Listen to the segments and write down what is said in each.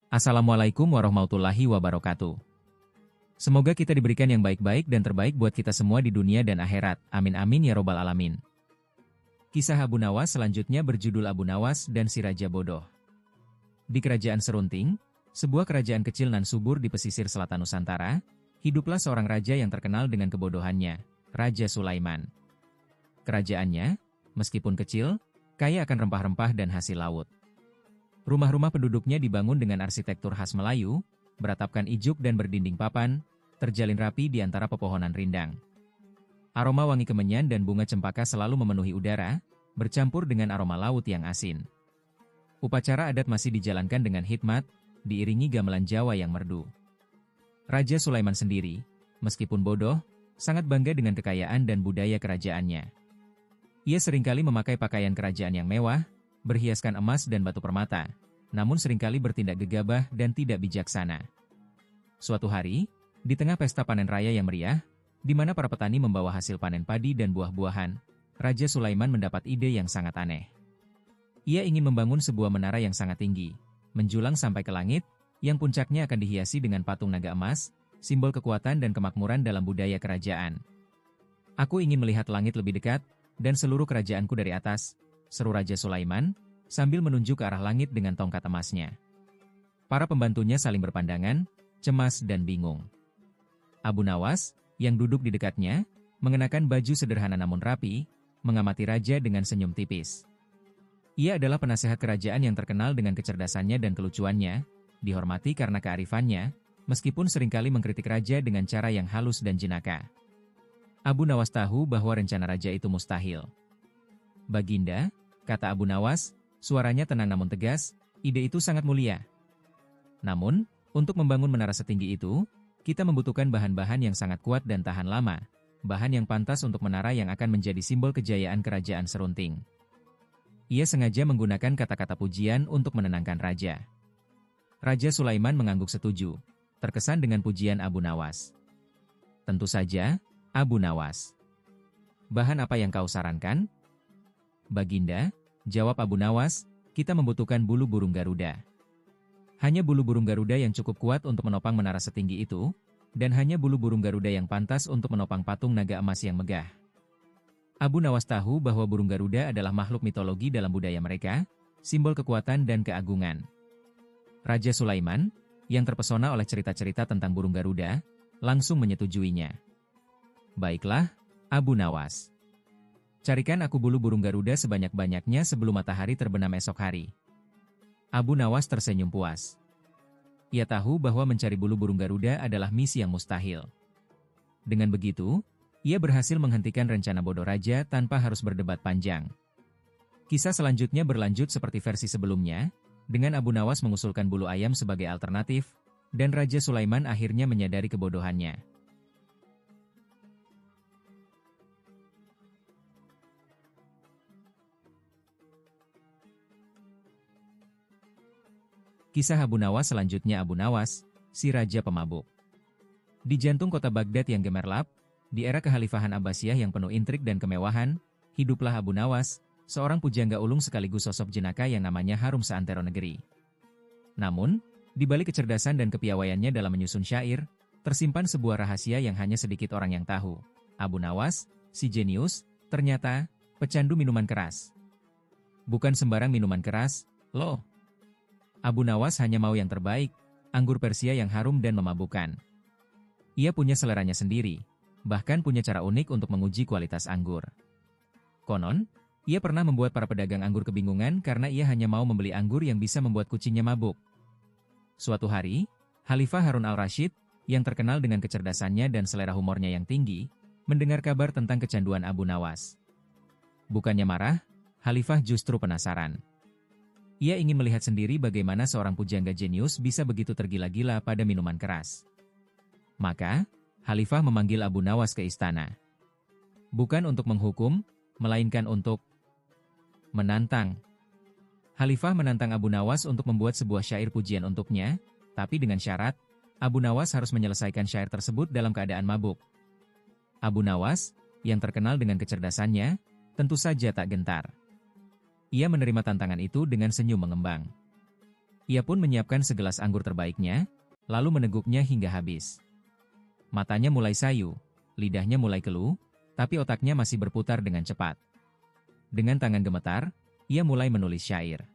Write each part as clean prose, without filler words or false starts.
Assalamualaikum warahmatullahi wabarakatuh. Semoga kita diberikan yang baik-baik dan terbaik buat kita semua di dunia dan akhirat. Amin amin ya robbal alamin. Kisah Abu Nawas selanjutnya berjudul Abu Nawas dan si Raja Bodoh. Di Kerajaan Serunting, sebuah kerajaan kecil nan subur di pesisir selatan Nusantara, hiduplah seorang raja yang terkenal dengan kebodohannya, Raja Sulaiman. Kerajaannya, meskipun kecil, kaya akan rempah-rempah dan hasil laut. Rumah-rumah penduduknya dibangun dengan arsitektur khas Melayu, beratapkan ijuk dan berdinding papan, terjalin rapi di antara pepohonan rindang. Aroma wangi kemenyan dan bunga cempaka selalu memenuhi udara, bercampur dengan aroma laut yang asin. Upacara adat masih dijalankan dengan hikmat, diiringi gamelan Jawa yang merdu. Raja Sulaiman sendiri, meskipun bodoh, sangat bangga dengan kekayaan dan budaya kerajaannya. Ia seringkali memakai pakaian kerajaan yang mewah, berhiaskan emas dan batu permata, namun seringkali bertindak gegabah dan tidak bijaksana. Suatu hari, di tengah pesta panen raya yang meriah, di mana para petani membawa hasil panen padi dan buah-buahan, Raja Sulaiman mendapat ide yang sangat aneh. Ia ingin membangun sebuah menara yang sangat tinggi, menjulang sampai ke langit, yang puncaknya akan dihiasi dengan patung naga emas, simbol kekuatan dan kemakmuran dalam budaya kerajaan. "Aku ingin melihat langit lebih dekat, dan seluruh kerajaanku dari atas," seru Raja Sulaiman, sambil menunjuk ke arah langit dengan tongkat emasnya. Para pembantunya saling berpandangan, cemas dan bingung. Abu Nawas, yang duduk di dekatnya, mengenakan baju sederhana namun rapi, mengamati raja dengan senyum tipis. Ia adalah penasehat kerajaan yang terkenal dengan kecerdasannya dan kelucuannya, dihormati karena kearifannya, meskipun seringkali mengkritik raja dengan cara yang halus dan jenaka. Abu Nawas tahu bahwa rencana raja itu mustahil. "Baginda," kata Abu Nawas, suaranya tenang namun tegas, "ide itu sangat mulia. Namun, untuk membangun menara setinggi itu, kita membutuhkan bahan-bahan yang sangat kuat dan tahan lama, bahan yang pantas untuk menara yang akan menjadi simbol kejayaan kerajaan Serunting." Ia sengaja menggunakan kata-kata pujian untuk menenangkan raja. Raja Sulaiman mengangguk setuju, terkesan dengan pujian Abu Nawas. "Tentu saja, Abu Nawas. Bahan apa yang kau sarankan?" "Baginda," jawab Abu Nawas, "kita membutuhkan bulu burung Garuda. Hanya bulu burung Garuda yang cukup kuat untuk menopang menara setinggi itu, dan hanya bulu burung Garuda yang pantas untuk menopang patung naga emas yang megah." Abu Nawas tahu bahwa burung Garuda adalah makhluk mitologi dalam budaya mereka, simbol kekuatan dan keagungan. Raja Sulaiman, yang terpesona oleh cerita-cerita tentang burung Garuda, langsung menyetujuinya. "Baiklah, Abu Nawas. Carikan aku bulu burung Garuda sebanyak-banyaknya sebelum matahari terbenam esok hari." Abu Nawas tersenyum puas. Ia tahu bahwa mencari bulu burung Garuda adalah misi yang mustahil. Dengan begitu, ia berhasil menghentikan rencana bodoh raja tanpa harus berdebat panjang. Kisah selanjutnya berlanjut seperti versi sebelumnya, dengan Abu Nawas mengusulkan bulu ayam sebagai alternatif, dan Raja Sulaiman akhirnya menyadari kebodohannya. Kisah Abu Nawas selanjutnya Abu Nawas, si Raja Pemabuk. Di jantung kota Baghdad yang gemerlap, di era kekhalifahan Abbasiyah yang penuh intrik dan kemewahan, hiduplah Abu Nawas, seorang pujangga ulung sekaligus sosok jenaka yang namanya harum seantero negeri. Namun, di balik kecerdasan dan kepiawaiannya dalam menyusun syair, tersimpan sebuah rahasia yang hanya sedikit orang yang tahu. Abu Nawas, si jenius, ternyata pecandu minuman keras. Bukan sembarang minuman keras, loh. Abu Nawas hanya mau yang terbaik, anggur Persia yang harum dan memabukkan. Ia punya seleranya sendiri, bahkan punya cara unik untuk menguji kualitas anggur. Konon, ia pernah membuat para pedagang anggur kebingungan karena ia hanya mau membeli anggur yang bisa membuat kucingnya mabuk. Suatu hari, Khalifah Harun al-Rashid, yang terkenal dengan kecerdasannya dan selera humornya yang tinggi, mendengar kabar tentang kecanduan Abu Nawas. Bukannya marah, Khalifah justru penasaran. Ia ingin melihat sendiri bagaimana seorang pujangga jenius bisa begitu tergila-gila pada minuman keras. Maka, Khalifah memanggil Abu Nawas ke istana. Bukan untuk menghukum, melainkan untuk menantang. Khalifah menantang Abu Nawas untuk membuat sebuah syair pujian untuknya, tapi dengan syarat, Abu Nawas harus menyelesaikan syair tersebut dalam keadaan mabuk. Abu Nawas, yang terkenal dengan kecerdasannya, tentu saja tak gentar. Ia menerima tantangan itu dengan senyum mengembang. Ia pun menyiapkan segelas anggur terbaiknya, lalu meneguknya hingga habis. Matanya mulai sayu, lidahnya mulai keluh, tapi otaknya masih berputar dengan cepat. Dengan tangan gemetar, ia mulai menulis syair.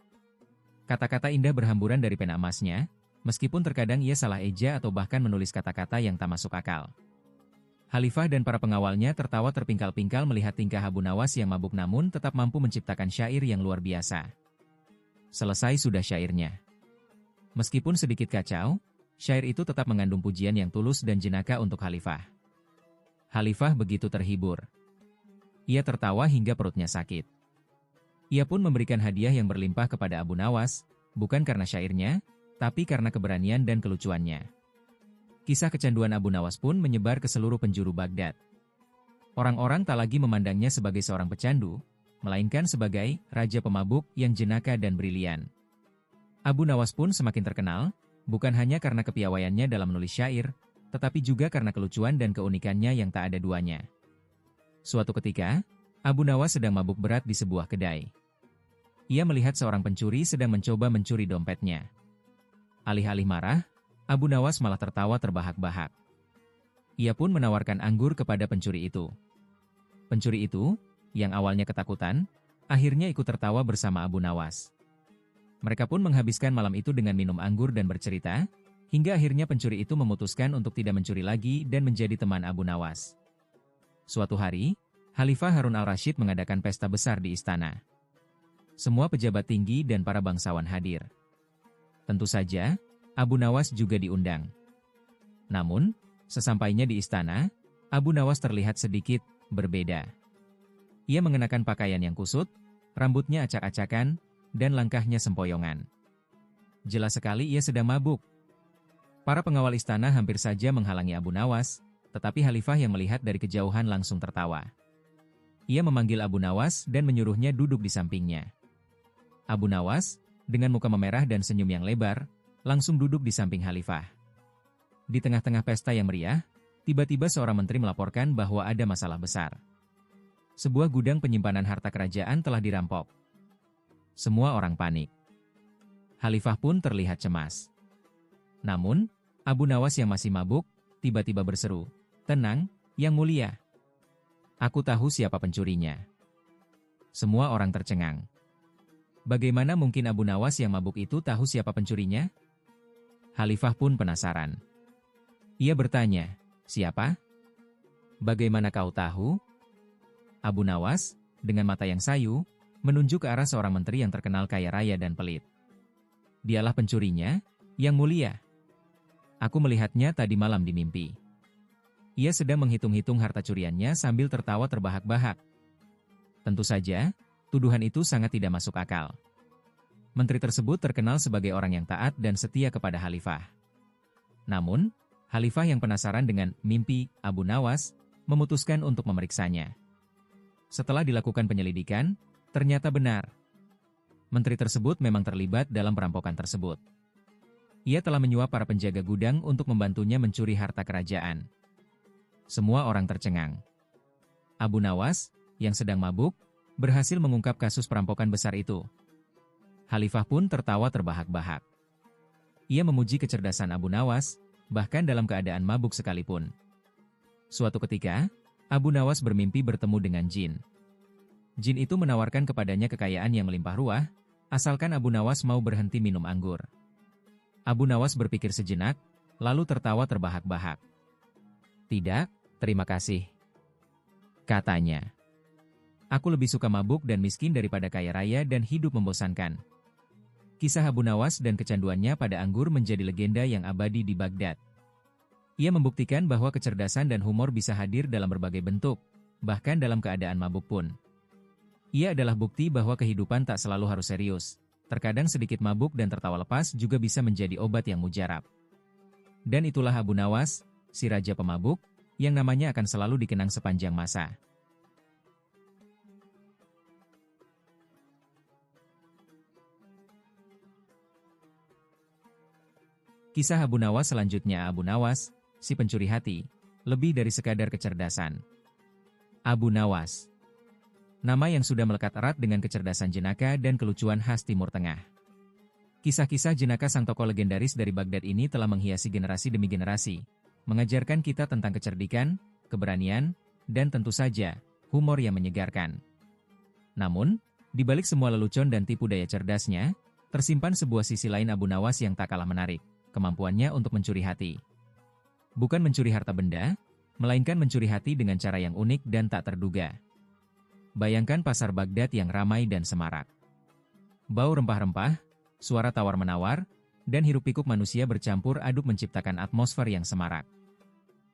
Kata-kata indah berhamburan dari pena emasnya, meskipun terkadang ia salah eja atau bahkan menulis kata-kata yang tak masuk akal. Khalifah dan para pengawalnya tertawa terpingkal-pingkal melihat tingkah Abu Nawas yang mabuk namun tetap mampu menciptakan syair yang luar biasa. Selesai sudah syairnya. Meskipun sedikit kacau, syair itu tetap mengandung pujian yang tulus dan jenaka untuk Khalifah. Khalifah begitu terhibur. Ia tertawa hingga perutnya sakit. Ia pun memberikan hadiah yang berlimpah kepada Abu Nawas, bukan karena syairnya, tapi karena keberanian dan kelucuannya. Kisah kecanduan Abu Nawas pun menyebar ke seluruh penjuru Baghdad. Orang-orang tak lagi memandangnya sebagai seorang pecandu, melainkan sebagai raja pemabuk yang jenaka dan brilian. Abu Nawas pun semakin terkenal, bukan hanya karena kepiawaiannya dalam menulis syair, tetapi juga karena kelucuan dan keunikannya yang tak ada duanya. Suatu ketika, Abu Nawas sedang mabuk berat di sebuah kedai. Ia melihat seorang pencuri sedang mencoba mencuri dompetnya. Alih-alih marah, Abu Nawas malah tertawa terbahak-bahak. Ia pun menawarkan anggur kepada pencuri itu. Pencuri itu, yang awalnya ketakutan, akhirnya ikut tertawa bersama Abu Nawas. Mereka pun menghabiskan malam itu dengan minum anggur dan bercerita, hingga akhirnya pencuri itu memutuskan untuk tidak mencuri lagi dan menjadi teman Abu Nawas. Suatu hari, Khalifah Harun al-Rashid mengadakan pesta besar di istana. Semua pejabat tinggi dan para bangsawan hadir. Tentu saja, Abu Nawas juga diundang. Namun, sesampainya di istana, Abu Nawas terlihat sedikit berbeda. Ia mengenakan pakaian yang kusut, rambutnya acak-acakan, dan langkahnya sempoyongan. Jelas sekali ia sedang mabuk. Para pengawal istana hampir saja menghalangi Abu Nawas, tetapi Khalifah yang melihat dari kejauhan langsung tertawa. Ia memanggil Abu Nawas dan menyuruhnya duduk di sampingnya. Abu Nawas, dengan muka memerah dan senyum yang lebar, langsung duduk di samping Khalifah. Di tengah-tengah pesta yang meriah, tiba-tiba seorang menteri melaporkan bahwa ada masalah besar. Sebuah gudang penyimpanan harta kerajaan telah dirampok. Semua orang panik. Khalifah pun terlihat cemas. Namun, Abu Nawas yang masih mabuk, tiba-tiba berseru, "Tenang, Yang Mulia. Aku tahu siapa pencurinya." Semua orang tercengang. Bagaimana mungkin Abu Nawas yang mabuk itu tahu siapa pencurinya? Khalifah pun penasaran. Ia bertanya, "Siapa? Bagaimana kau tahu?" Abu Nawas, dengan mata yang sayu, menunjuk ke arah seorang menteri yang terkenal kaya raya dan pelit. "Dialah pencurinya, Yang Mulia. Aku melihatnya tadi malam di mimpi." Ia sedang menghitung-hitung harta curiannya sambil tertawa terbahak-bahak. Tentu saja, tuduhan itu sangat tidak masuk akal. Menteri tersebut terkenal sebagai orang yang taat dan setia kepada Khalifah. Namun, Khalifah yang penasaran dengan mimpi Abu Nawas, memutuskan untuk memeriksanya. Setelah dilakukan penyelidikan, ternyata benar. Menteri tersebut memang terlibat dalam perampokan tersebut. Ia telah menyuap para penjaga gudang untuk membantunya mencuri harta kerajaan. Semua orang tercengang. Abu Nawas, yang sedang mabuk, berhasil mengungkap kasus perampokan besar itu. Khalifah pun tertawa terbahak-bahak. Ia memuji kecerdasan Abu Nawas, bahkan dalam keadaan mabuk sekalipun. Suatu ketika, Abu Nawas bermimpi bertemu dengan jin. Jin itu menawarkan kepadanya kekayaan yang melimpah ruah, asalkan Abu Nawas mau berhenti minum anggur. Abu Nawas berpikir sejenak, lalu tertawa terbahak-bahak. "Tidak, terima kasih," katanya. "Aku lebih suka mabuk dan miskin daripada kaya raya dan hidup membosankan." Kisah Abu Nawas dan kecanduannya pada anggur menjadi legenda yang abadi di Baghdad. Ia membuktikan bahwa kecerdasan dan humor bisa hadir dalam berbagai bentuk, bahkan dalam keadaan mabuk pun. Ia adalah bukti bahwa kehidupan tak selalu harus serius. Terkadang sedikit mabuk dan tertawa lepas juga bisa menjadi obat yang mujarab. Dan itulah Abu Nawas, si raja pemabuk, yang namanya akan selalu dikenang sepanjang masa. Kisah Abu Nawas selanjutnya. Abu Nawas, si pencuri hati, lebih dari sekadar kecerdasan. Abu Nawas, nama yang sudah melekat erat dengan kecerdasan jenaka dan kelucuan khas Timur Tengah. Kisah-kisah jenaka sang tokoh legendaris dari Baghdad ini telah menghiasi generasi demi generasi, mengajarkan kita tentang kecerdikan, keberanian, dan tentu saja, humor yang menyegarkan. Namun, di balik semua lelucon dan tipu daya cerdasnya, tersimpan sebuah sisi lain Abu Nawas yang tak kalah menarik, kemampuannya untuk mencuri hati. Bukan mencuri harta benda, melainkan mencuri hati dengan cara yang unik dan tak terduga. Bayangkan pasar Baghdad yang ramai dan semarak. Bau rempah-rempah, suara tawar-menawar, dan hiruk-pikuk manusia bercampur aduk menciptakan atmosfer yang semarak.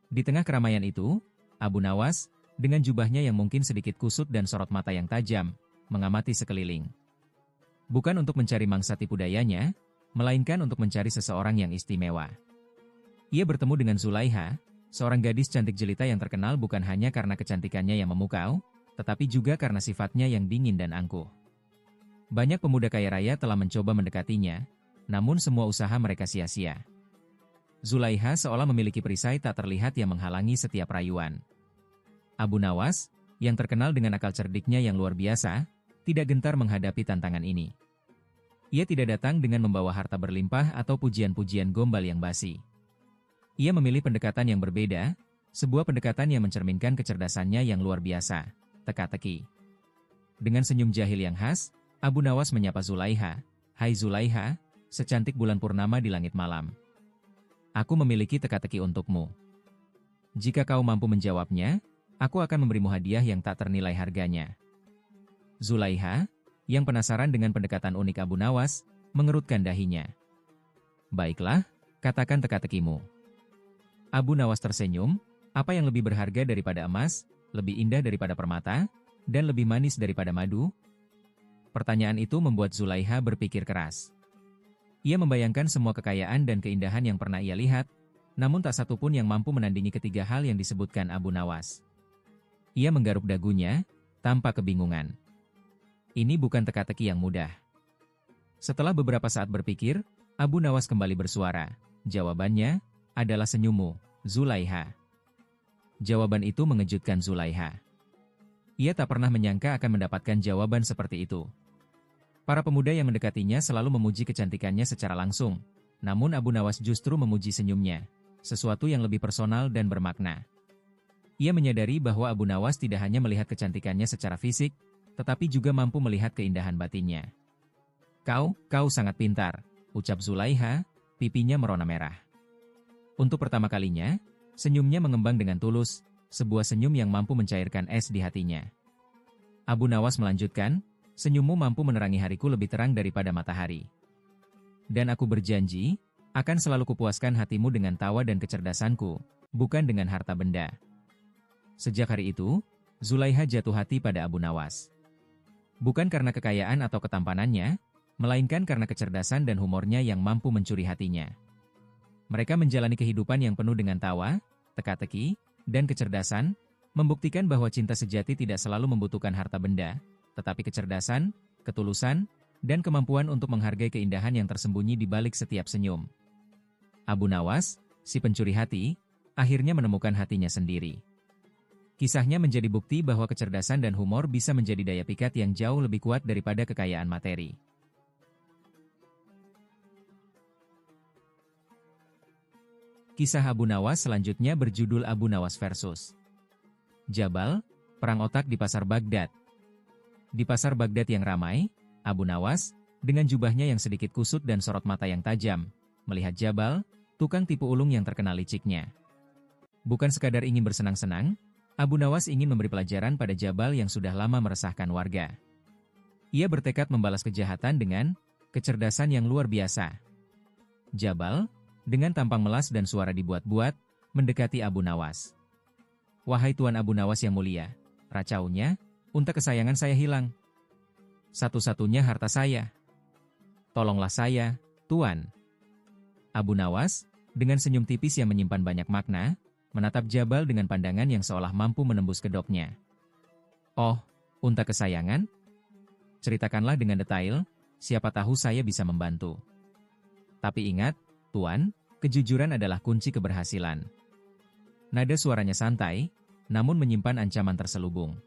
Di tengah keramaian itu, Abu Nawas, dengan jubahnya yang mungkin sedikit kusut dan sorot mata yang tajam, mengamati sekeliling. Bukan untuk mencari mangsa tipu dayanya, melainkan untuk mencari seseorang yang istimewa. Ia bertemu dengan Zulaiha, seorang gadis cantik jelita yang terkenal bukan hanya karena kecantikannya yang memukau, tetapi juga karena sifatnya yang dingin dan angkuh. Banyak pemuda kaya raya telah mencoba mendekatinya, namun semua usaha mereka sia-sia. Zulaiha seolah memiliki perisai tak terlihat yang menghalangi setiap rayuan. Abu Nawas, yang terkenal dengan akal cerdiknya yang luar biasa, tidak gentar menghadapi tantangan ini. Ia tidak datang dengan membawa harta berlimpah atau pujian-pujian gombal yang basi. Ia memilih pendekatan yang berbeda, sebuah pendekatan yang mencerminkan kecerdasannya yang luar biasa, teka-teki. Dengan senyum jahil yang khas, Abu Nawas menyapa Zulaiha, "Hai Zulaiha, secantik bulan purnama di langit malam. Aku memiliki teka-teki untukmu. Jika kau mampu menjawabnya, aku akan memberimu hadiah yang tak ternilai harganya." Zulaiha, yang penasaran dengan pendekatan unik Abu Nawas, mengerutkan dahinya. "Baiklah, katakan teka-tekimu." Abu Nawas tersenyum, "Apa yang lebih berharga daripada emas, lebih indah daripada permata, dan lebih manis daripada madu?" Pertanyaan itu membuat Zulaiha berpikir keras. Ia membayangkan semua kekayaan dan keindahan yang pernah ia lihat, namun tak satu pun yang mampu menandingi ketiga hal yang disebutkan Abu Nawas. Ia menggaruk dagunya, tanpa kebingungan. Ini bukan teka-teki yang mudah. Setelah beberapa saat berpikir, Abu Nawas kembali bersuara. Jawabannya adalah senyummu, Zulaiha. Jawaban itu mengejutkan Zulaiha. Ia tak pernah menyangka akan mendapatkan jawaban seperti itu. Para pemuda yang mendekatinya selalu memuji kecantikannya secara langsung, namun Abu Nawas justru memuji senyumnya, sesuatu yang lebih personal dan bermakna. Ia menyadari bahwa Abu Nawas tidak hanya melihat kecantikannya secara fisik, tetapi juga mampu melihat keindahan batinnya. Kau sangat pintar," ucap Zulaiha, pipinya merona merah. Untuk pertama kalinya, senyumnya mengembang dengan tulus, sebuah senyum yang mampu mencairkan es di hatinya. Abu Nawas melanjutkan, "Senyummu mampu menerangi hariku lebih terang daripada matahari. Dan aku berjanji, akan selalu kupuaskan hatimu dengan tawa dan kecerdasanku, bukan dengan harta benda." Sejak hari itu, Zulaiha jatuh hati pada Abu Nawas. Bukan karena kekayaan atau ketampanannya, melainkan karena kecerdasan dan humornya yang mampu mencuri hatinya. Mereka menjalani kehidupan yang penuh dengan tawa, teka-teki, dan kecerdasan, membuktikan bahwa cinta sejati tidak selalu membutuhkan harta benda, tetapi kecerdasan, ketulusan, dan kemampuan untuk menghargai keindahan yang tersembunyi di balik setiap senyum. Abu Nawas, si pencuri hati, akhirnya menemukan hatinya sendiri. Kisahnya menjadi bukti bahwa kecerdasan dan humor bisa menjadi daya pikat yang jauh lebih kuat daripada kekayaan materi. Kisah Abu Nawas selanjutnya berjudul Abu Nawas versus Jabal, Perang Otak di Pasar Baghdad. Di pasar Baghdad yang ramai, Abu Nawas, dengan jubahnya yang sedikit kusut dan sorot mata yang tajam, melihat Jabal, tukang tipu ulung yang terkenal liciknya. Bukan sekadar ingin bersenang-senang, Abu Nawas ingin memberi pelajaran pada Jabal yang sudah lama meresahkan warga. Ia bertekad membalas kejahatan dengan kecerdasan yang luar biasa. Jabal, dengan tampang melas dan suara dibuat-buat, mendekati Abu Nawas. "Wahai Tuan Abu Nawas yang mulia," racaunya, "unta kesayangan saya hilang. Satu-satunya harta saya. Tolonglah saya, Tuan." Abu Nawas, dengan senyum tipis yang menyimpan banyak makna, menatap Jabal dengan pandangan yang seolah mampu menembus kedoknya. "Oh, unta kesayangan? Ceritakanlah dengan detail, siapa tahu saya bisa membantu. Tapi ingat, Tuan, kejujuran adalah kunci keberhasilan." Nada suaranya santai, namun menyimpan ancaman terselubung.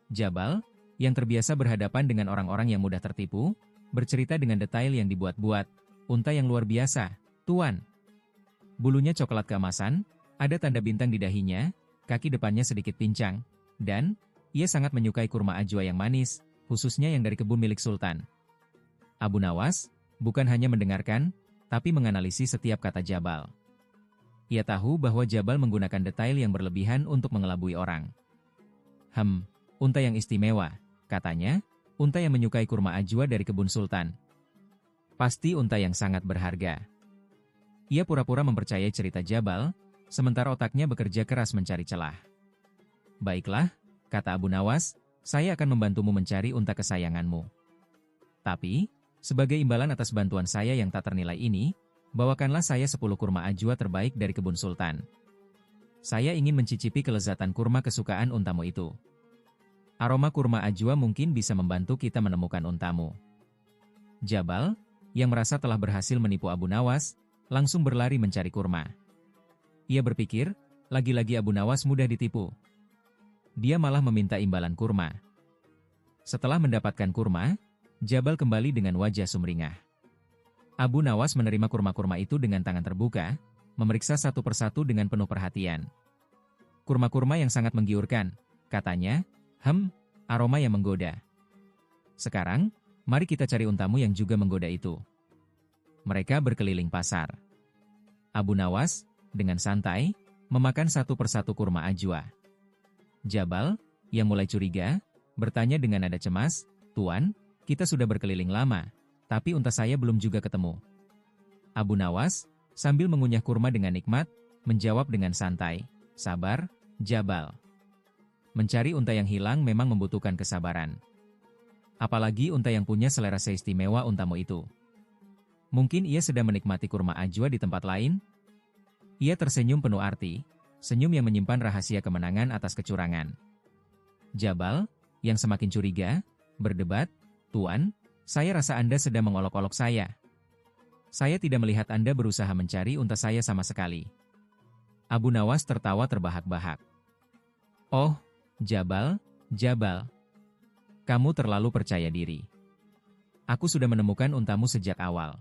Jabal, yang terbiasa berhadapan dengan orang-orang yang mudah tertipu, bercerita dengan detail yang dibuat-buat. Unta yang luar biasa, Tuan. Bulunya coklat keemasan, ada tanda bintang di dahinya, kaki depannya sedikit pincang, dan ia sangat menyukai kurma ajwa yang manis, khususnya yang dari kebun milik Sultan. Abu Nawas bukan hanya mendengarkan, tapi menganalisis setiap kata Jabal. Ia tahu bahwa Jabal menggunakan detail yang berlebihan untuk mengelabui orang. Unta yang istimewa, katanya, unta yang menyukai kurma ajwa dari kebun Sultan. Pasti unta yang sangat berharga. Ia pura-pura mempercayai cerita Jabal, sementara otaknya bekerja keras mencari celah. Baiklah, kata Abu Nawas, saya akan membantumu mencari unta kesayanganmu. Tapi, sebagai imbalan atas bantuan saya yang tak ternilai ini, bawakanlah saya 10 kurma ajwa terbaik dari kebun Sultan. Saya ingin mencicipi kelezatan kurma kesukaan untamu itu. Aroma kurma ajwa mungkin bisa membantu kita menemukan untamu. Jabal, yang merasa telah berhasil menipu Abu Nawas, langsung berlari mencari kurma. Ia berpikir, lagi-lagi Abu Nawas mudah ditipu. Dia malah meminta imbalan kurma. Setelah mendapatkan kurma, Jabal kembali dengan wajah sumringah. Abu Nawas menerima kurma-kurma itu dengan tangan terbuka, memeriksa satu persatu dengan penuh perhatian. Kurma-kurma yang sangat menggiurkan, katanya, aroma yang menggoda. Sekarang, mari kita cari untamu yang juga menggoda itu. Mereka berkeliling pasar. Abu Nawas, dengan santai, memakan satu persatu kurma ajwa. Jabal, yang mulai curiga, bertanya dengan nada cemas, Tuan, kita sudah berkeliling lama, tapi unta saya belum juga ketemu. Abu Nawas, sambil mengunyah kurma dengan nikmat, menjawab dengan santai, sabar, Jabal. Mencari unta yang hilang memang membutuhkan kesabaran. Apalagi unta yang punya selera seistimewa untamu itu. Mungkin ia sedang menikmati kurma ajwa di tempat lain? Ia tersenyum penuh arti, senyum yang menyimpan rahasia kemenangan atas kecurangan. Jabal, yang semakin curiga, berdebat, Tuan, saya rasa Anda sedang mengolok-olok saya. Saya tidak melihat Anda berusaha mencari unta saya sama sekali. Abu Nawas tertawa terbahak-bahak. Oh, Jabal, kamu terlalu percaya diri. Aku sudah menemukan untamu sejak awal.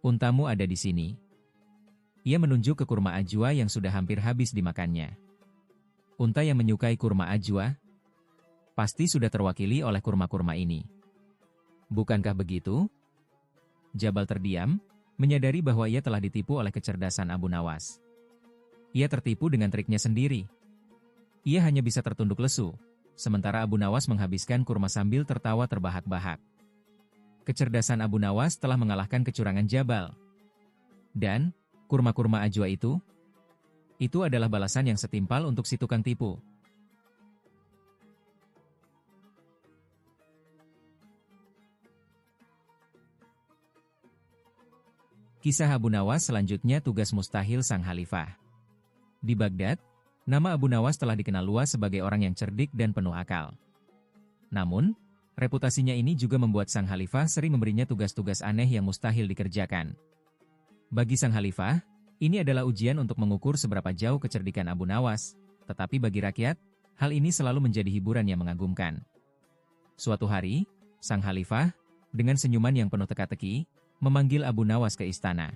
Untamu ada di sini. Ia menunjuk ke kurma ajwa yang sudah hampir habis dimakannya. Unta yang menyukai kurma ajwa? Pasti sudah terwakili oleh kurma-kurma ini. Bukankah begitu? Jabal terdiam, menyadari bahwa ia telah ditipu oleh kecerdasan Abu Nawas. Ia tertipu dengan triknya sendiri. Ia hanya bisa tertunduk lesu, sementara Abu Nawas menghabiskan kurma sambil tertawa terbahak-bahak. Kecerdasan Abu Nawas telah mengalahkan kecurangan Jabal. Dan, kurma-kurma ajwa itu adalah balasan yang setimpal untuk si tukang tipu. Kisah Abu Nawas selanjutnya tugas mustahil sang khalifah. Di Baghdad, nama Abu Nawas telah dikenal luas sebagai orang yang cerdik dan penuh akal. Namun, reputasinya ini juga membuat sang khalifah sering memberinya tugas-tugas aneh yang mustahil dikerjakan. Bagi sang khalifah, ini adalah ujian untuk mengukur seberapa jauh kecerdikan Abu Nawas, tetapi bagi rakyat, hal ini selalu menjadi hiburan yang mengagumkan. Suatu hari, sang khalifah, dengan senyuman yang penuh teka-teki, memanggil Abu Nawas ke istana.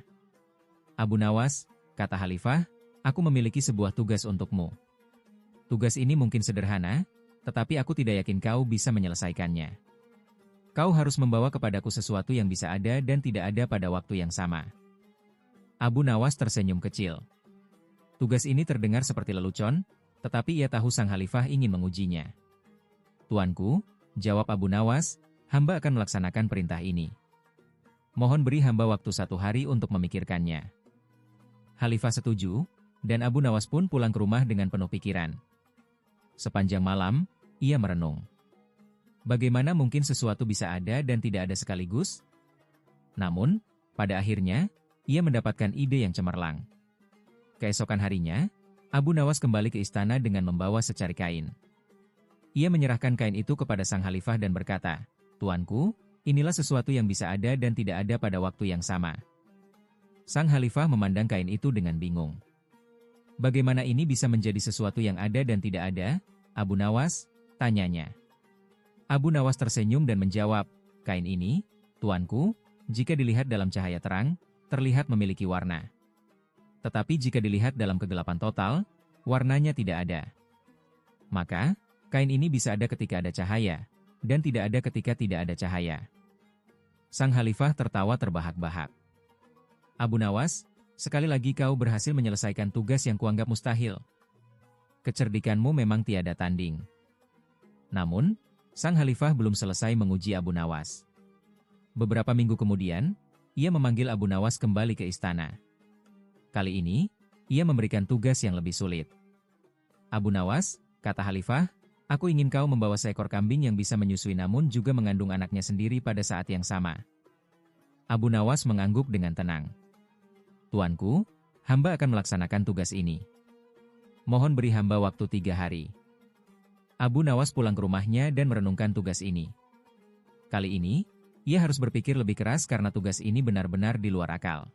Abu Nawas, kata khalifah, aku memiliki sebuah tugas untukmu. Tugas ini mungkin sederhana, tetapi aku tidak yakin kau bisa menyelesaikannya. Kau harus membawa kepadaku sesuatu yang bisa ada dan tidak ada pada waktu yang sama. Abu Nawas tersenyum kecil. Tugas ini terdengar seperti lelucon, tetapi ia tahu sang khalifah ingin mengujinya. Tuanku, jawab Abu Nawas, hamba akan melaksanakan perintah ini. Mohon beri hamba waktu 1 hari untuk memikirkannya. Khalifah setuju, dan Abu Nawas pun pulang ke rumah dengan penuh pikiran. Sepanjang malam, ia merenung. Bagaimana mungkin sesuatu bisa ada dan tidak ada sekaligus? Namun, pada akhirnya, ia mendapatkan ide yang cemerlang. Keesokan harinya, Abu Nawas kembali ke istana dengan membawa secari kain. Ia menyerahkan kain itu kepada sang khalifah dan berkata, Tuanku, inilah sesuatu yang bisa ada dan tidak ada pada waktu yang sama. Sang khalifah memandang kain itu dengan bingung. Bagaimana ini bisa menjadi sesuatu yang ada dan tidak ada, Abu Nawas? Tanyanya. Abu Nawas tersenyum dan menjawab, kain ini Tuanku, jika dilihat dalam cahaya terang, terlihat memiliki warna. Tetapi jika dilihat dalam kegelapan total, warnanya tidak ada. Maka, kain ini bisa ada ketika ada cahaya, dan tidak ada ketika tidak ada cahaya. Sang Khalifah tertawa terbahak-bahak. Abu Nawas, sekali lagi kau berhasil menyelesaikan tugas yang kuanggap mustahil. Kecerdikanmu memang tiada tanding. Namun, Sang Khalifah belum selesai menguji Abu Nawas. Beberapa minggu kemudian, ia memanggil Abu Nawas kembali ke istana. Kali ini, ia memberikan tugas yang lebih sulit. Abu Nawas, kata Khalifah, aku ingin kau membawa seekor kambing yang bisa menyusui namun juga mengandung anaknya sendiri pada saat yang sama. Abu Nawas mengangguk dengan tenang. Tuanku, hamba akan melaksanakan tugas ini. Mohon beri hamba waktu 3 hari. Abu Nawas pulang ke rumahnya dan merenungkan tugas ini. Kali ini, ia harus berpikir lebih keras karena tugas ini benar-benar di luar akal.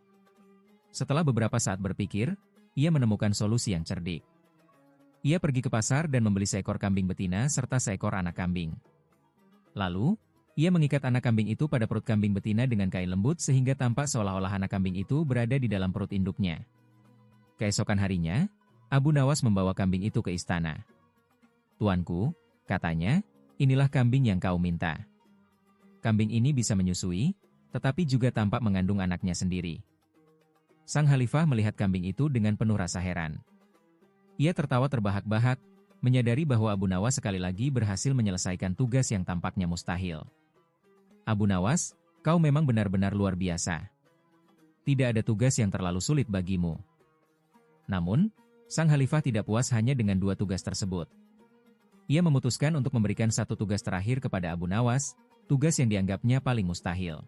Setelah beberapa saat berpikir, ia menemukan solusi yang cerdik. Ia pergi ke pasar dan membeli seekor kambing betina serta seekor anak kambing. Lalu, ia mengikat anak kambing itu pada perut kambing betina dengan kain lembut sehingga tampak seolah-olah anak kambing itu berada di dalam perut induknya. Keesokan harinya, Abu Nawas membawa kambing itu ke istana. Tuanku, katanya, inilah kambing yang kau minta. Kambing ini bisa menyusui, tetapi juga tampak mengandung anaknya sendiri. Sang Khalifah melihat kambing itu dengan penuh rasa heran. Ia tertawa terbahak-bahak, menyadari bahwa Abu Nawas sekali lagi berhasil menyelesaikan tugas yang tampaknya mustahil. Abu Nawas, kau memang benar-benar luar biasa. Tidak ada tugas yang terlalu sulit bagimu. Namun, Sang Khalifah tidak puas hanya dengan 2 tugas tersebut. Ia memutuskan untuk memberikan 1 tugas terakhir kepada Abu Nawas, tugas yang dianggapnya paling mustahil.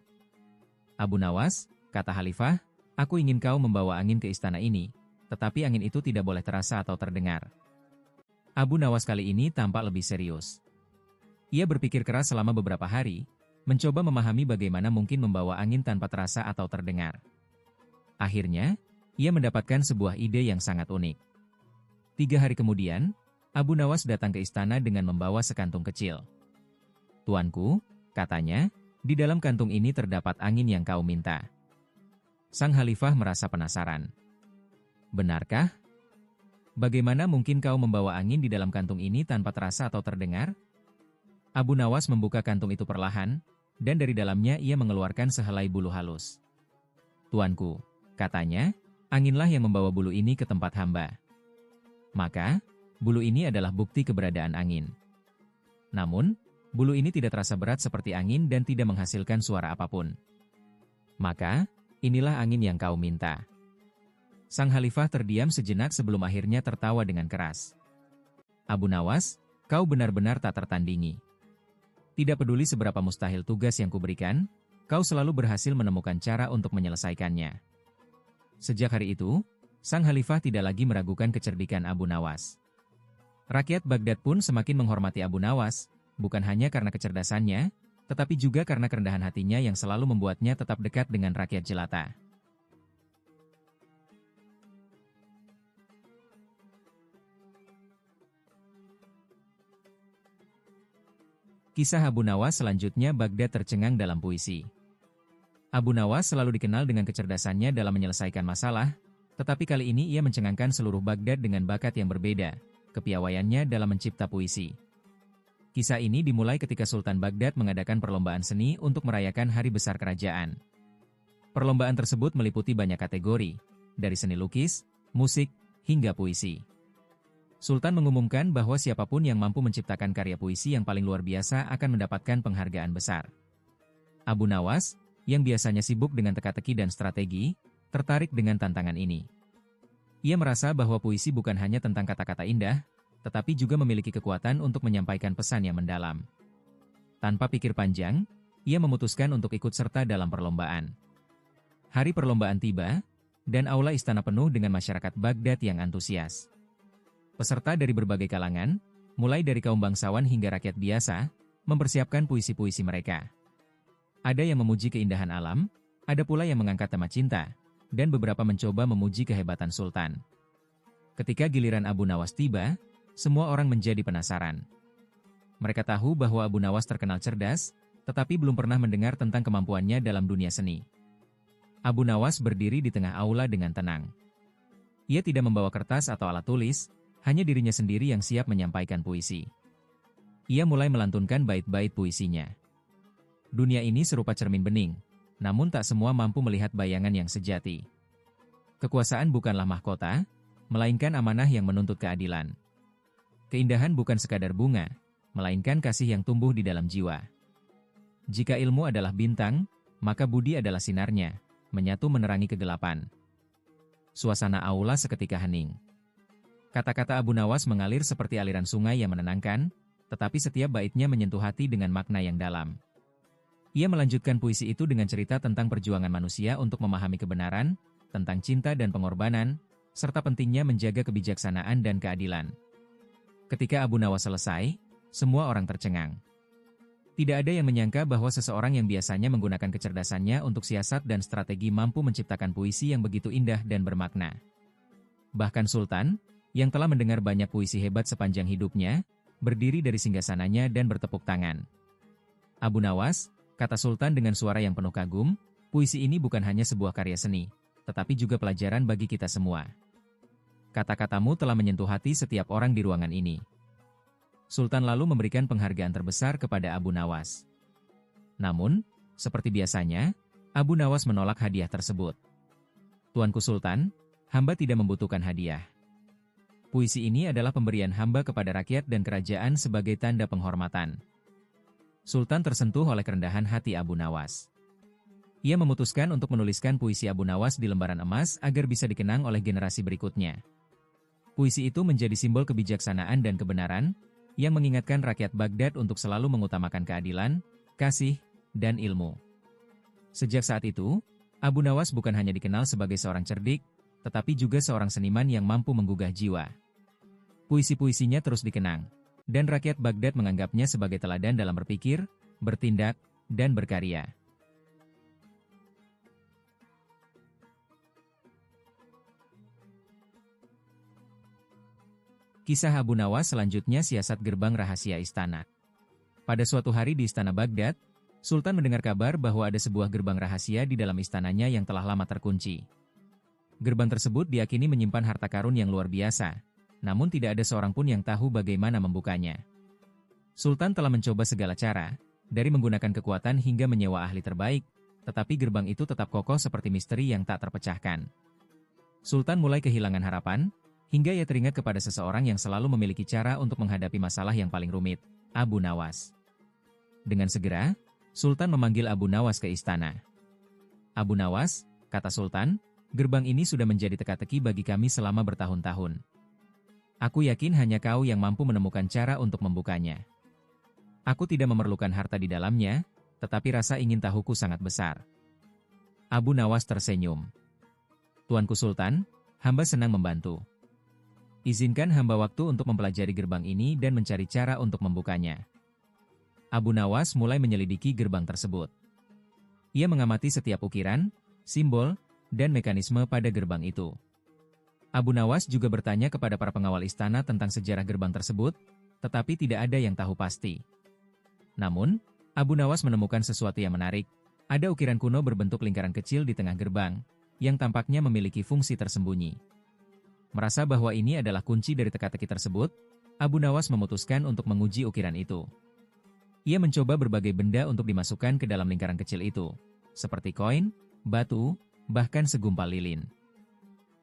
Abu Nawas, kata Khalifah, aku ingin kau membawa angin ke istana ini, tetapi angin itu tidak boleh terasa atau terdengar. Abu Nawas kali ini tampak lebih serius. Ia berpikir keras selama beberapa hari, mencoba memahami bagaimana mungkin membawa angin tanpa terasa atau terdengar. Akhirnya, ia mendapatkan sebuah ide yang sangat unik. 3 hari kemudian, Abu Nawas datang ke istana dengan membawa sekantung kecil. Tuanku, katanya, di dalam kantung ini terdapat angin yang kau minta. Sang Khalifah merasa penasaran. Benarkah? Bagaimana mungkin kau membawa angin di dalam kantung ini tanpa terasa atau terdengar? Abu Nawas membuka kantung itu perlahan, dan dari dalamnya ia mengeluarkan sehelai bulu halus. Tuanku, katanya, anginlah yang membawa bulu ini ke tempat hamba. Maka, bulu ini adalah bukti keberadaan angin. Namun, bulu ini tidak terasa berat seperti angin dan tidak menghasilkan suara apapun. Maka, inilah angin yang kau minta. Sang Khalifah terdiam sejenak sebelum akhirnya tertawa dengan keras. Abu Nawas, kau benar-benar tak tertandingi. Tidak peduli seberapa mustahil tugas yang kuberikan, kau selalu berhasil menemukan cara untuk menyelesaikannya. Sejak hari itu, Sang Khalifah tidak lagi meragukan kecerdikan Abu Nawas. Rakyat Baghdad pun semakin menghormati Abu Nawas, bukan hanya karena kecerdasannya, tetapi juga karena kerendahan hatinya yang selalu membuatnya tetap dekat dengan rakyat jelata. Kisah Abu Nawas selanjutnya. Baghdad tercengang dalam puisi. Abu Nawas selalu dikenal dengan kecerdasannya dalam menyelesaikan masalah, tetapi kali ini ia mencengangkan seluruh Baghdad dengan bakat yang berbeda, kepiawaiannya dalam mencipta puisi. Kisah ini dimulai ketika Sultan Baghdad mengadakan perlombaan seni untuk merayakan hari besar kerajaan. Perlombaan tersebut meliputi banyak kategori, dari seni lukis, musik, hingga puisi. Sultan mengumumkan bahwa siapapun yang mampu menciptakan karya puisi yang paling luar biasa akan mendapatkan penghargaan besar. Abu Nawas, yang biasanya sibuk dengan teka-teki dan strategi, tertarik dengan tantangan ini. Ia merasa bahwa puisi bukan hanya tentang kata-kata indah, tetapi juga memiliki kekuatan untuk menyampaikan pesan yang mendalam. Tanpa pikir panjang, ia memutuskan untuk ikut serta dalam perlombaan. Hari perlombaan tiba, dan aula istana penuh dengan masyarakat Baghdad yang antusias. Peserta dari berbagai kalangan, mulai dari kaum bangsawan hingga rakyat biasa, mempersiapkan puisi-puisi mereka. Ada yang memuji keindahan alam, ada pula yang mengangkat tema cinta, dan beberapa mencoba memuji kehebatan Sultan. Ketika giliran Abu Nawas tiba, semua orang menjadi penasaran. Mereka tahu bahwa Abu Nawas terkenal cerdas, tetapi belum pernah mendengar tentang kemampuannya dalam dunia seni. Abu Nawas berdiri di tengah aula dengan tenang. Ia tidak membawa kertas atau alat tulis, hanya dirinya sendiri yang siap menyampaikan puisi. Ia mulai melantunkan bait-bait puisinya. Dunia ini serupa cermin bening, namun tak semua mampu melihat bayangan yang sejati. Kekuasaan bukanlah mahkota, melainkan amanah yang menuntut keadilan. Keindahan bukan sekadar bunga, melainkan kasih yang tumbuh di dalam jiwa. Jika ilmu adalah bintang, maka budi adalah sinarnya, menyatu menerangi kegelapan. Suasana aula seketika hening. Kata-kata Abu Nawas mengalir seperti aliran sungai yang menenangkan, tetapi setiap baitnya menyentuh hati dengan makna yang dalam. Ia melanjutkan puisi itu dengan cerita tentang perjuangan manusia untuk memahami kebenaran, tentang cinta dan pengorbanan, serta pentingnya menjaga kebijaksanaan dan keadilan. Ketika Abu Nawas selesai, semua orang tercengang. Tidak ada yang menyangka bahwa seseorang yang biasanya menggunakan kecerdasannya untuk siasat dan strategi mampu menciptakan puisi yang begitu indah dan bermakna. Bahkan Sultan, yang telah mendengar banyak puisi hebat sepanjang hidupnya, berdiri dari singgasananya dan bertepuk tangan. Abu Nawas, kata Sultan dengan suara yang penuh kagum, puisi ini bukan hanya sebuah karya seni, tetapi juga pelajaran bagi kita semua. Kata-katamu telah menyentuh hati setiap orang di ruangan ini. Sultan lalu memberikan penghargaan terbesar kepada Abu Nawas. Namun, seperti biasanya, Abu Nawas menolak hadiah tersebut. Tuanku Sultan, hamba tidak membutuhkan hadiah. Puisi ini adalah pemberian hamba kepada rakyat dan kerajaan sebagai tanda penghormatan. Sultan tersentuh oleh kerendahan hati Abu Nawas. Ia memutuskan untuk menuliskan puisi Abu Nawas di lembaran emas agar bisa dikenang oleh generasi berikutnya. Puisi itu menjadi simbol kebijaksanaan dan kebenaran, yang mengingatkan rakyat Baghdad untuk selalu mengutamakan keadilan, kasih, dan ilmu. Sejak saat itu, Abu Nawas bukan hanya dikenal sebagai seorang cerdik, tetapi juga seorang seniman yang mampu menggugah jiwa. Puisi-puisinya terus dikenang, dan rakyat Baghdad menganggapnya sebagai teladan dalam berpikir, bertindak, dan berkarya. Kisah Abu Nawas selanjutnya siasat gerbang rahasia istana. Pada suatu hari di istana Baghdad, Sultan mendengar kabar bahwa ada sebuah gerbang rahasia di dalam istananya yang telah lama terkunci. Gerbang tersebut diyakini menyimpan harta karun yang luar biasa, namun tidak ada seorang pun yang tahu bagaimana membukanya. Sultan telah mencoba segala cara, dari menggunakan kekuatan hingga menyewa ahli terbaik, tetapi gerbang itu tetap kokoh seperti misteri yang tak terpecahkan. Sultan mulai kehilangan harapan, hingga ia teringat kepada seseorang yang selalu memiliki cara untuk menghadapi masalah yang paling rumit, Abu Nawas. Dengan segera, Sultan memanggil Abu Nawas ke istana. Abu Nawas, kata Sultan, gerbang ini sudah menjadi teka-teki bagi kami selama bertahun-tahun. Aku yakin hanya kau yang mampu menemukan cara untuk membukanya. Aku tidak memerlukan harta di dalamnya, tetapi rasa ingin tahuku sangat besar. Abu Nawas tersenyum. Tuanku Sultan, hamba senang membantu. Izinkan hamba waktu untuk mempelajari gerbang ini dan mencari cara untuk membukanya. Abu Nawas mulai menyelidiki gerbang tersebut. Ia mengamati setiap ukiran, simbol, dan mekanisme pada gerbang itu. Abu Nawas juga bertanya kepada para pengawal istana tentang sejarah gerbang tersebut, tetapi tidak ada yang tahu pasti. Namun, Abu Nawas menemukan sesuatu yang menarik. Ada ukiran kuno berbentuk lingkaran kecil di tengah gerbang, yang tampaknya memiliki fungsi tersembunyi. Merasa bahwa ini adalah kunci dari teka-teki tersebut, Abu Nawas memutuskan untuk menguji ukiran itu. Ia mencoba berbagai benda untuk dimasukkan ke dalam lingkaran kecil itu, seperti koin, batu, bahkan segumpal lilin.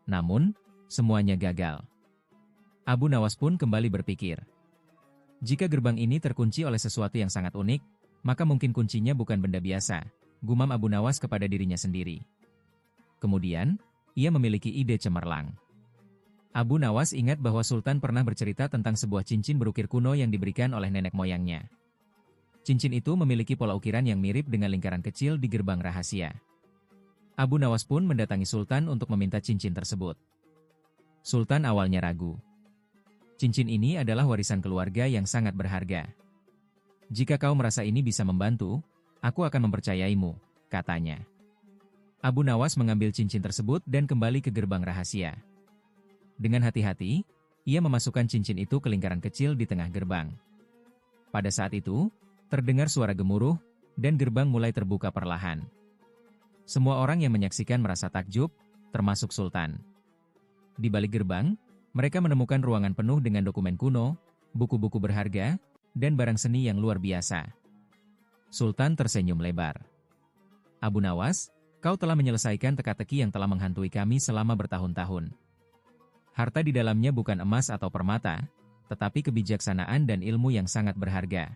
Namun, semuanya gagal. Abu Nawas pun kembali berpikir. Jika gerbang ini terkunci oleh sesuatu yang sangat unik, maka mungkin kuncinya bukan benda biasa, gumam Abu Nawas kepada dirinya sendiri. Kemudian, ia memiliki ide cemerlang. Abu Nawas ingat bahwa Sultan pernah bercerita tentang sebuah cincin berukir kuno yang diberikan oleh nenek moyangnya. Cincin itu memiliki pola ukiran yang mirip dengan lingkaran kecil di gerbang rahasia. Abu Nawas pun mendatangi Sultan untuk meminta cincin tersebut. Sultan awalnya ragu. Cincin ini adalah warisan keluarga yang sangat berharga. Jika kau merasa ini bisa membantu, aku akan mempercayaimu, katanya. Abu Nawas mengambil cincin tersebut dan kembali ke gerbang rahasia. Dengan hati-hati, ia memasukkan cincin itu ke lingkaran kecil di tengah gerbang. Pada saat itu, terdengar suara gemuruh, dan gerbang mulai terbuka perlahan. Semua orang yang menyaksikan merasa takjub, termasuk Sultan. Di balik gerbang, mereka menemukan ruangan penuh dengan dokumen kuno, buku-buku berharga, dan barang seni yang luar biasa. Sultan tersenyum lebar. Abu Nawas, kau telah menyelesaikan teka-teki yang telah menghantui kami selama bertahun-tahun. Harta di dalamnya bukan emas atau permata, tetapi kebijaksanaan dan ilmu yang sangat berharga.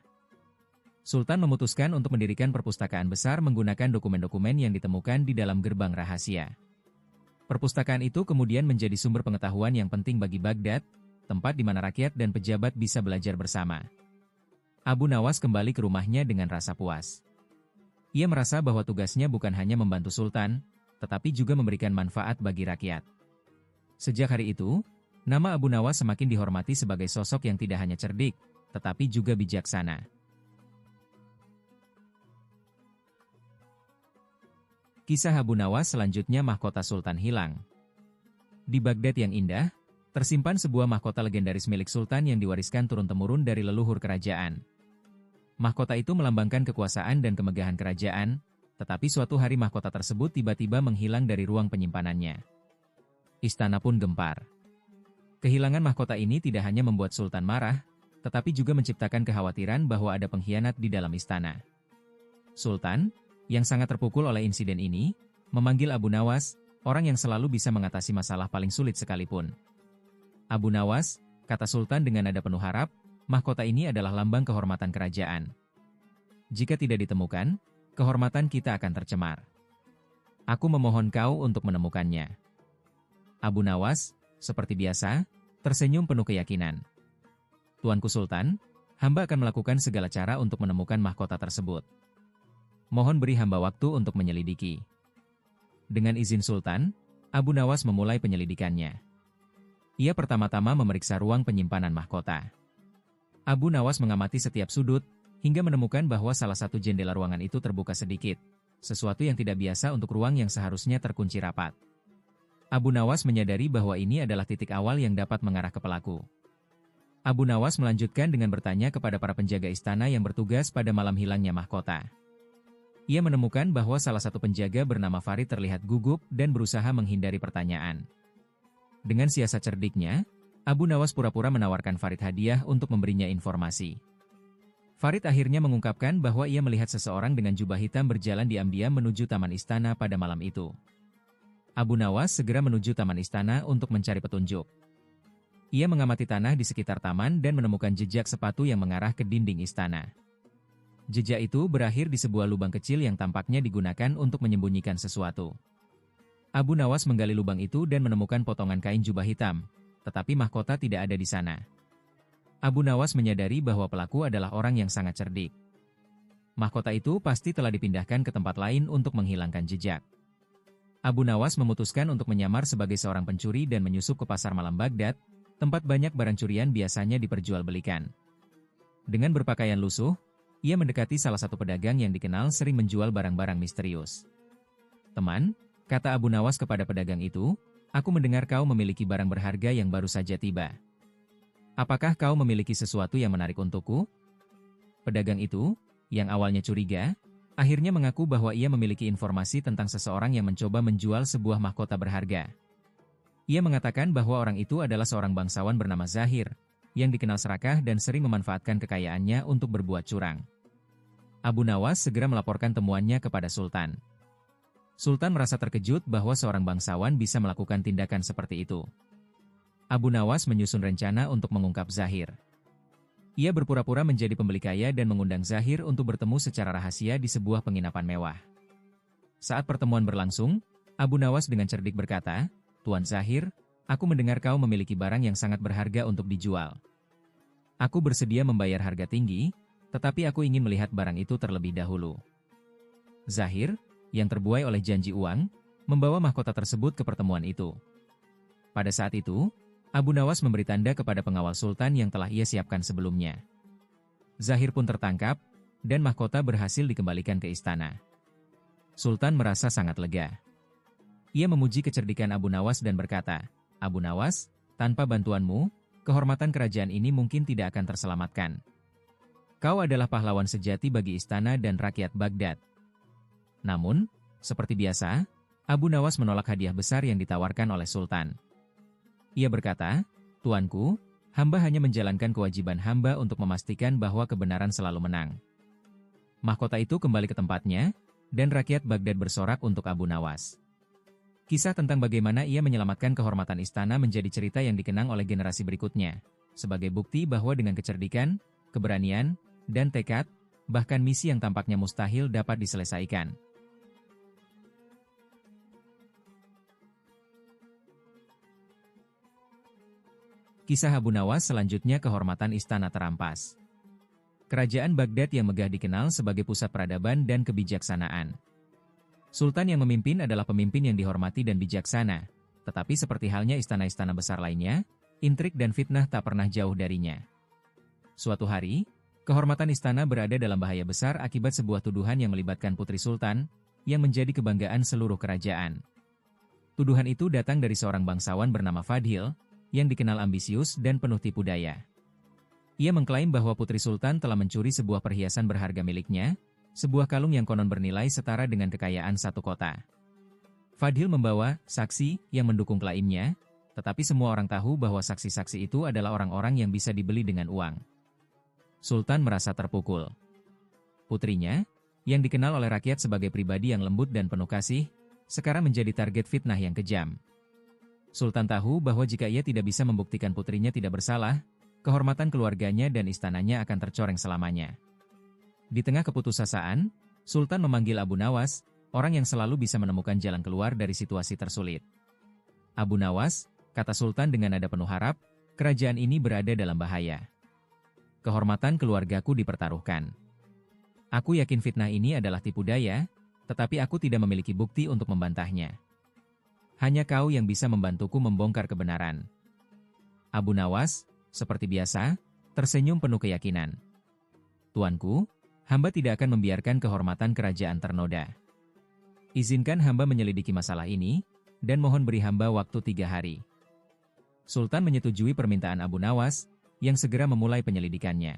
Sultan memutuskan untuk mendirikan perpustakaan besar menggunakan dokumen-dokumen yang ditemukan di dalam gerbang rahasia. Perpustakaan itu kemudian menjadi sumber pengetahuan yang penting bagi Baghdad, tempat di mana rakyat dan pejabat bisa belajar bersama. Abu Nawas kembali ke rumahnya dengan rasa puas. Ia merasa bahwa tugasnya bukan hanya membantu Sultan, tetapi juga memberikan manfaat bagi rakyat. Sejak hari itu, nama Abu Nawas semakin dihormati sebagai sosok yang tidak hanya cerdik, tetapi juga bijaksana. Kisah Abu Nawas selanjutnya, mahkota Sultan hilang. Di Baghdad yang indah, tersimpan sebuah mahkota legendaris milik Sultan yang diwariskan turun-temurun dari leluhur kerajaan. Mahkota itu melambangkan kekuasaan dan kemegahan kerajaan, tetapi suatu hari mahkota tersebut tiba-tiba menghilang dari ruang penyimpanannya. Istana pun gempar. Kehilangan mahkota ini tidak hanya membuat Sultan marah, tetapi juga menciptakan kekhawatiran bahwa ada pengkhianat di dalam istana. Sultan, yang sangat terpukul oleh insiden ini, memanggil Abu Nawas, orang yang selalu bisa mengatasi masalah paling sulit sekalipun. Abu Nawas, kata Sultan dengan nada penuh harap, mahkota ini adalah lambang kehormatan kerajaan. Jika tidak ditemukan, kehormatan kita akan tercemar. Aku memohon kau untuk menemukannya. Abu Nawas, seperti biasa, tersenyum penuh keyakinan. Tuanku Sultan, hamba akan melakukan segala cara untuk menemukan mahkota tersebut. Mohon beri hamba waktu untuk menyelidiki. Dengan izin Sultan, Abu Nawas memulai penyelidikannya. Ia pertama-tama memeriksa ruang penyimpanan mahkota. Abu Nawas mengamati setiap sudut, hingga menemukan bahwa salah satu jendela ruangan itu terbuka sedikit, sesuatu yang tidak biasa untuk ruang yang seharusnya terkunci rapat. Abu Nawas menyadari bahwa ini adalah titik awal yang dapat mengarah ke pelaku. Abu Nawas melanjutkan dengan bertanya kepada para penjaga istana yang bertugas pada malam hilangnya mahkota. Ia menemukan bahwa salah satu penjaga bernama Farid terlihat gugup dan berusaha menghindari pertanyaan. Dengan siasat cerdiknya, Abu Nawas pura-pura menawarkan Farid hadiah untuk memberinya informasi. Farid akhirnya mengungkapkan bahwa ia melihat seseorang dengan jubah hitam berjalan diam-diam menuju taman istana pada malam itu. Abu Nawas segera menuju taman istana untuk mencari petunjuk. Ia mengamati tanah di sekitar taman dan menemukan jejak sepatu yang mengarah ke dinding istana. Jejak itu berakhir di sebuah lubang kecil yang tampaknya digunakan untuk menyembunyikan sesuatu. Abu Nawas menggali lubang itu dan menemukan potongan kain jubah hitam, tetapi mahkota tidak ada di sana. Abu Nawas menyadari bahwa pelaku adalah orang yang sangat cerdik. Mahkota itu pasti telah dipindahkan ke tempat lain untuk menghilangkan jejak. Abu Nawas memutuskan untuk menyamar sebagai seorang pencuri dan menyusup ke pasar malam Baghdad, tempat banyak barang curian biasanya diperjualbelikan. Dengan berpakaian lusuh, ia mendekati salah satu pedagang yang dikenal sering menjual barang-barang misterius. Teman, kata Abu Nawas kepada pedagang itu, aku mendengar kau memiliki barang berharga yang baru saja tiba. Apakah kau memiliki sesuatu yang menarik untukku? Pedagang itu, yang awalnya curiga, akhirnya mengaku bahwa ia memiliki informasi tentang seseorang yang mencoba menjual sebuah mahkota berharga. Ia mengatakan bahwa orang itu adalah seorang bangsawan bernama Zahir, yang dikenal serakah dan sering memanfaatkan kekayaannya untuk berbuat curang. Abu Nawas segera melaporkan temuannya kepada Sultan. Sultan merasa terkejut bahwa seorang bangsawan bisa melakukan tindakan seperti itu. Abu Nawas menyusun rencana untuk mengungkap Zahir. Ia berpura-pura menjadi pembeli kaya dan mengundang Zahir untuk bertemu secara rahasia di sebuah penginapan mewah. Saat pertemuan berlangsung, Abu Nawas dengan cerdik berkata, "Tuan Zahir, aku mendengar kau memiliki barang yang sangat berharga untuk dijual. Aku bersedia membayar harga tinggi, tetapi aku ingin melihat barang itu terlebih dahulu." Zahir, yang terbuai oleh janji uang, membawa mahkota tersebut ke pertemuan itu. Pada saat itu, Abu Nawas memberi tanda kepada pengawal Sultan yang telah ia siapkan sebelumnya. Zahir pun tertangkap, dan mahkota berhasil dikembalikan ke istana. Sultan merasa sangat lega. Ia memuji kecerdikan Abu Nawas dan berkata, "Abu Nawas, tanpa bantuanmu, kehormatan kerajaan ini mungkin tidak akan terselamatkan." Kau adalah pahlawan sejati bagi istana dan rakyat Baghdad. Namun, seperti biasa, Abu Nawas menolak hadiah besar yang ditawarkan oleh Sultan. Ia berkata, "Tuanku, hamba hanya menjalankan kewajiban hamba untuk memastikan bahwa kebenaran selalu menang." Mahkota itu kembali ke tempatnya, dan rakyat Baghdad bersorak untuk Abu Nawas. Kisah tentang bagaimana ia menyelamatkan kehormatan istana menjadi cerita yang dikenang oleh generasi berikutnya, sebagai bukti bahwa dengan kecerdikan, keberanian, dan tekad, bahkan misi yang tampaknya mustahil dapat diselesaikan. Kisah Abu Nawas selanjutnya, kehormatan istana terampas. Kerajaan Baghdad yang megah dikenal sebagai pusat peradaban dan kebijaksanaan. Sultan yang memimpin adalah pemimpin yang dihormati dan bijaksana, tetapi seperti halnya istana-istana besar lainnya, intrik dan fitnah tak pernah jauh darinya. Suatu hari, kehormatan istana berada dalam bahaya besar akibat sebuah tuduhan yang melibatkan putri sultan, yang menjadi kebanggaan seluruh kerajaan. Tuduhan itu datang dari seorang bangsawan bernama Fadhil, yang dikenal ambisius dan penuh tipu daya. Ia mengklaim bahwa putri sultan telah mencuri sebuah perhiasan berharga miliknya, sebuah kalung yang konon bernilai setara dengan kekayaan satu kota. Fadhil membawa saksi yang mendukung klaimnya, tetapi semua orang tahu bahwa saksi-saksi itu adalah orang-orang yang bisa dibeli dengan uang. Sultan merasa terpukul. Putrinya, yang dikenal oleh rakyat sebagai pribadi yang lembut dan penuh kasih, sekarang menjadi target fitnah yang kejam. Sultan tahu bahwa jika ia tidak bisa membuktikan putrinya tidak bersalah, kehormatan keluarganya dan istananya akan tercoreng selamanya. Di tengah keputusasaan, Sultan memanggil Abu Nawas, orang yang selalu bisa menemukan jalan keluar dari situasi tersulit. "Abu Nawas," kata Sultan dengan nada penuh harap, "kerajaan ini berada dalam bahaya. Kehormatan keluargaku dipertaruhkan. Aku yakin fitnah ini adalah tipu daya, tetapi aku tidak memiliki bukti untuk membantahnya. Hanya kau yang bisa membantuku membongkar kebenaran." Abu Nawas, seperti biasa, tersenyum penuh keyakinan. "Tuanku, hamba tidak akan membiarkan kehormatan kerajaan ternoda. Izinkan hamba menyelidiki masalah ini, dan mohon beri hamba waktu 3 hari." Sultan menyetujui permintaan Abu Nawas, yang segera memulai penyelidikannya.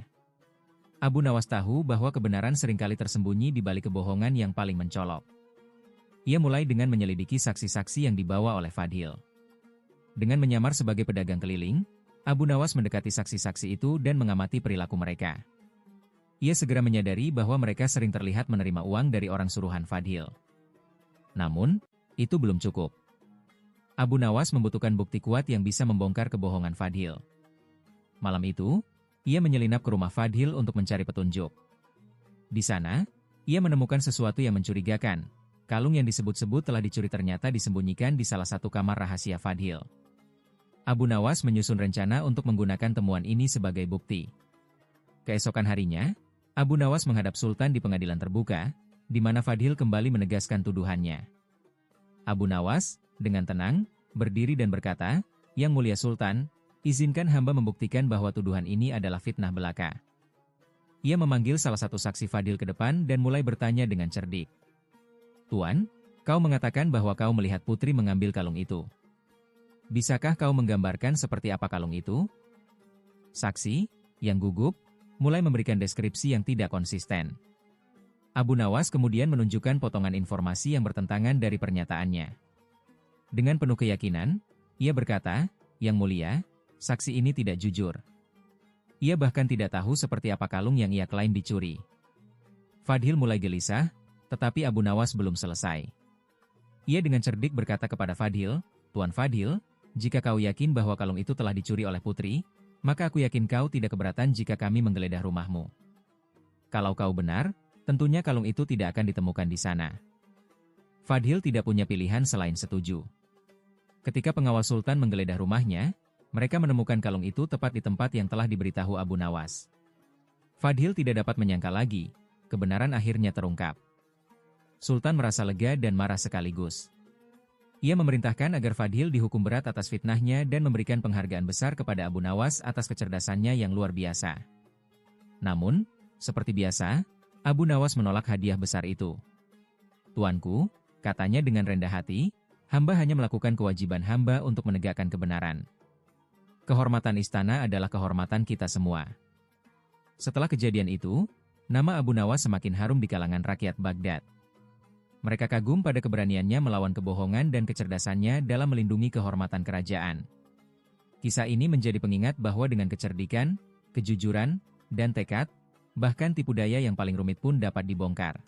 Abu Nawas tahu bahwa kebenaran seringkali tersembunyi di balik kebohongan yang paling mencolok. Ia mulai dengan menyelidiki saksi-saksi yang dibawa oleh Fadhil. Dengan menyamar sebagai pedagang keliling, Abu Nawas mendekati saksi-saksi itu dan mengamati perilaku mereka. Ia segera menyadari bahwa mereka sering terlihat menerima uang dari orang suruhan Fadhil. Namun, itu belum cukup. Abu Nawas membutuhkan bukti kuat yang bisa membongkar kebohongan Fadhil. Malam itu, ia menyelinap ke rumah Fadhil untuk mencari petunjuk. Di sana, ia menemukan sesuatu yang mencurigakan. Kalung yang disebut-sebut telah dicuri ternyata disembunyikan di salah satu kamar rahasia Fadhil. Abu Nawas menyusun rencana untuk menggunakan temuan ini sebagai bukti. Keesokan harinya, Abu Nawas menghadap Sultan di pengadilan terbuka, di mana Fadhil kembali menegaskan tuduhannya. Abu Nawas, dengan tenang, berdiri dan berkata, "Yang mulia Sultan, izinkan hamba membuktikan bahwa tuduhan ini adalah fitnah belaka." Ia memanggil salah satu saksi Fadhil ke depan dan mulai bertanya dengan cerdik. "Tuan, kau mengatakan bahwa kau melihat putri mengambil kalung itu. Bisakah kau menggambarkan seperti apa kalung itu?" Saksi, yang gugup, mulai memberikan deskripsi yang tidak konsisten. Abu Nawas kemudian menunjukkan potongan informasi yang bertentangan dari pernyataannya. Dengan penuh keyakinan, ia berkata, "Yang mulia, saksi ini tidak jujur. Ia bahkan tidak tahu seperti apa kalung yang ia klaim dicuri." Fadhil mulai gelisah, tetapi Abu Nawas belum selesai. Ia dengan cerdik berkata kepada Fadhil, "Tuan Fadhil, jika kau yakin bahwa kalung itu telah dicuri oleh putri, maka aku yakin kau tidak keberatan jika kami menggeledah rumahmu. Kalau kau benar, tentunya kalung itu tidak akan ditemukan di sana." Fadhil tidak punya pilihan selain setuju. Ketika pengawal Sultan menggeledah rumahnya, mereka menemukan kalung itu tepat di tempat yang telah diberitahu Abu Nawas. Fadhil tidak dapat menyangka lagi, kebenaran akhirnya terungkap. Sultan merasa lega dan marah sekaligus. Ia memerintahkan agar Fadhil dihukum berat atas fitnahnya dan memberikan penghargaan besar kepada Abu Nawas atas kecerdasannya yang luar biasa. Namun, seperti biasa, Abu Nawas menolak hadiah besar itu. "Tuanku," katanya dengan rendah hati, "hamba hanya melakukan kewajiban hamba untuk menegakkan kebenaran. Kehormatan istana adalah kehormatan kita semua." Setelah kejadian itu, nama Abu Nawas semakin harum di kalangan rakyat Baghdad. Mereka kagum pada keberaniannya melawan kebohongan dan kecerdasannya dalam melindungi kehormatan kerajaan. Kisah ini menjadi pengingat bahwa dengan kecerdikan, kejujuran, dan tekad, bahkan tipu daya yang paling rumit pun dapat dibongkar.